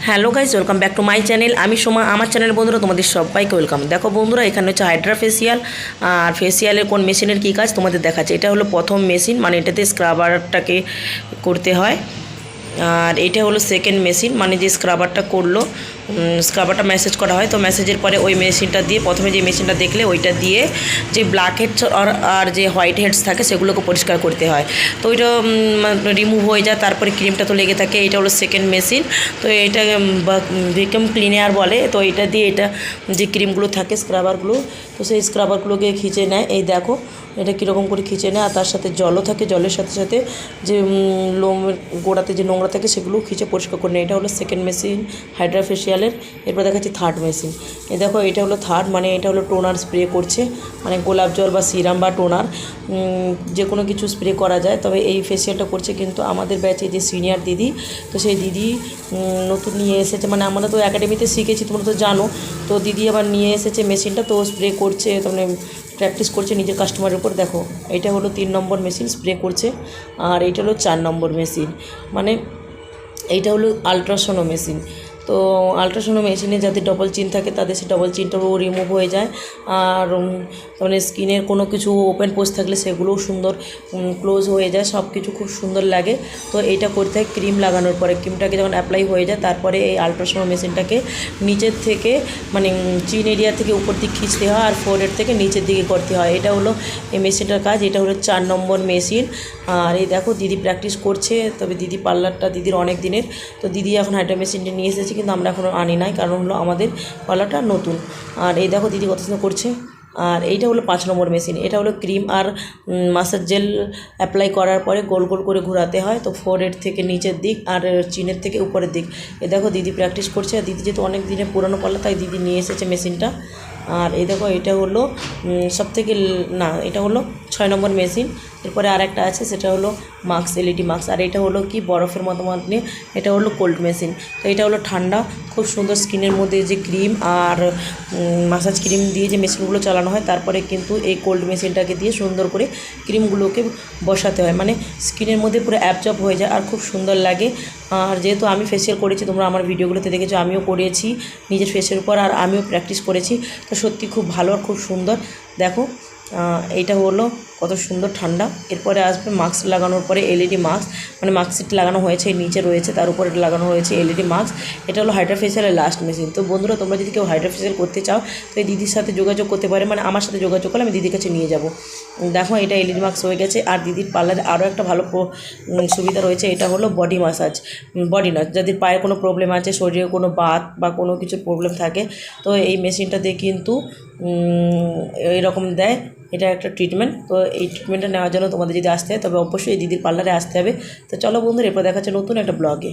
Hello guys, welcome back to my channel. আমি সোমা, আমার channel বন্ধুরা তোমাদের সবাইকে ওয়েলকাম। দেখো বন্ধুরা, এখানে হচ্ছে হাইড্রা ফেসিয়াল। আর ফেসিয়ালের কোন মেশিনের কী কাজ তোমাদের দেখাচ্ছে। এটা হলো প্রথম মেশিন, মানে এটাতে স্ক্রাবারটাকে করতে হয়। আর এটা হলো সেকেন্ড মেশিন, মানে যে স্ক্রাবারটা করলো, স্ক্রাবারটা ম্যাসেজ করা হয়। তো ম্যাসেজের পরে ওই মেশিনটা দিয়ে, প্রথমে যে মেশিনটা দেখলে ওইটা দিয়ে যে ব্ল্যাক হেডস আর যে হোয়াইট হেডস থাকে সেগুলোকে পরিষ্কার করতে হয়। তো ওইটা রিমুভ হয়ে যায়, তারপরে ক্রিমটা তো লেগে থাকে। এটা হলো সেকেন্ড মেশিন। তো এটা ভ্যাকুয়াম ক্লিনার বলে। তো এটা দিয়ে এটা যে ক্রিমগুলো থাকে, স্ক্রাবারগুলো, তো সেই স্ক্রাবারগুলোকে খিঁচে নেয়। এই দেখো এটা কীরকম করে খিঁচে নেয়। আর তার সাথে জলও থাকে, জলের সাথে সাথে যে লোমের গোড়াতে যে নোংরা থাকে সেগুলো খিঁচে পরিষ্কার করে নেয়। এটা হলো সেকেন্ড মেশিন হাইড্রা ফেসিয়ালের। এরপর দেখাচ্ছি থার্ড মেশিন। এই দেখো এটা হলো থার্ড, মানে এটা হলো টোনার স্প্রে করছে, মানে গোলাপ জল বা সিরাম বা টোনার যে কোনো কিছু স্প্রে করা যায়। তবে এই ফেসিয়ালটা করছে কিন্তু আমাদের ব্যাচে যে সিনিয়র দিদি, তো সেই দিদি নতুন নিয়ে এসেছে, মানে আমরা তো একাডেমিতে শিখেছি, তোমরা তো জানো। তো দিদি আবার নিয়ে এসেছে মেশিনটা, তো স্প্রে করছে, মানে প্র্যাকটিস করছে নিজের কাস্টমারের উপর। দেখো এটা হলো 3 নম্বর মেশিন, স্প্রে করছে। আর এইটা হলো 4 নম্বর মেশিন, মানে এইটা হলো আলট্রাসোনো মেশিন। তো আলট্রাসোনো মেশিনে যাদের ডবল চিন থাকে তাদের সে ডবল চিনটাও রিমুভ হয়ে যায়। আর মানে স্কিনের কোনো কিছু ওপেন পোজ থাকলে সেগুলোও সুন্দর ক্লোজ হয়ে যায়, সব কিছু খুব সুন্দর লাগে। তো এইটা করতে হয় ক্রিম লাগানোর পরে। ক্রিমটাকে যখন অ্যাপ্লাই হয়ে যায় তারপরে এই আলট্রাসোনো মেশিনটাকে নিচের থেকে, মানে চিন এরিয়া থেকে উপর দিকে খিঁচতে হয়, আর ফোরহেড থেকে নিচের দিকে করতে হয়। এটা হলো এই মেশিনটার কাজ। এটা হলো 4 নম্বর মেশিন। আর এই দেখো দিদি প্র্যাকটিস করছে। তবে দিদি পার্লারটা দিদির অনেক দিনের, তো দিদি এখন হাইড্রা মেশিনটা নিয়ে এসেছে, কিন্তু আমরা এখনও আনি নাই, কারণ হলো আমাদের পার্লারটা নতুন। আর এই দেখো দিদি কত সুন্দর করছে। আর এইটা হলো 5 নম্বর মেশিন। এটা হলো ক্রিম আর মাসাজ জেল অ্যাপ্লাই করার পরে গোল গোল করে ঘোরাতে হয়, তো ফোরহেড থেকে নিচের দিক আর চিনের থেকে উপরের দিক। এ দেখো দিদি প্র্যাকটিস করছে। আর দিদি যেহেতু অনেক দিনের পুরনো পার্লার, তাই দিদি নিয়ে এসেছে মেশিনটা। আর এই দেখো এটা হলো সবথেকে, না এটা হলো 6 নম্বর মেশিন। এরপরে আর একটা আছে, সেটা হলো মাস্ক, এলইডি মাস্ক। আর এটা হলো কি বরফের মতো নিয়ে, এটা হলো কোল্ড মেশিন। তো এটা হলো ঠান্ডা, খুব সুন্দর স্কিনের মধ্যে যে ক্রিম আর মাসাজ ক্রিম দিয়ে যে মেশিনগুলো চালানো হয়, তারপরে কিন্তু এই কোল্ড মেশিনটাকে দিয়ে সুন্দর করে ক্রিমগুলোকে বসাতে হয়, মানে স্কিনের মধ্যে পুরো অ্যাবজর্ব হয়ে যায় আর খুব সুন্দর লাগে। আর যেহেতু আমি ফেসিয়াল করেছি, তোমরা আমার ভিডিওগুলোতে দেখেছো, আমিও করেছি নিজের ফেসের উপর, আর আমিও প্র্যাকটিস করেছি। তো সত্যি খুব ভালো আর খুব সুন্দর। দেখো এইটা হলো কত সুন্দর ঠান্ডা। এরপরে আসবে মাস্ক লাগানোর পরে এলইডি মাস্ক, মানে মাস্কটা লাগানো হয়েছে, নিচে রয়েছে, তার উপরে লাগানো হয়েছে এলইডি মাস্ক। এটা হলো হাইড্রা ফেসিয়ালের লাস্ট মেশিন। তো বন্ধুরা, তোমরা যদি কেউ হাইড্রা ফেসিয়াল করতে চাও তো এই দিদির সাথে যোগাযোগ করতে পারে, মানে আমার সাথে যোগাযোগ করলে আমি দিদির কাছে নিয়ে যাব। দেখো এটা এলইডি মাস্ক হয়ে গেছে। আর দিদির পার্লারে আরও একটা ভালো সুবিধা রয়েছে, এটা হলো বডি ম্যাসাজ, বডি নট। যাদের পায়ে কোনো প্রবলেম আছে, শরীরে কোনো বাত বা কোনো কিছু প্রবলেম থাকে, তো এই মেশিনটাতে কিন্তু এরকম দেয়। এটা একটা ট্রিটমেন্ট। তো এই ট্রিটমেন্টটা নেওয়ার জন্য তোমাদের যদি আসতে হয় তবে অবশ্যই এই দিদির পার্লারে আসতে হবে। তো চলো বন্ধুরা, এরপর দেখা যাচ্ছে নতুন একটা ব্লগে।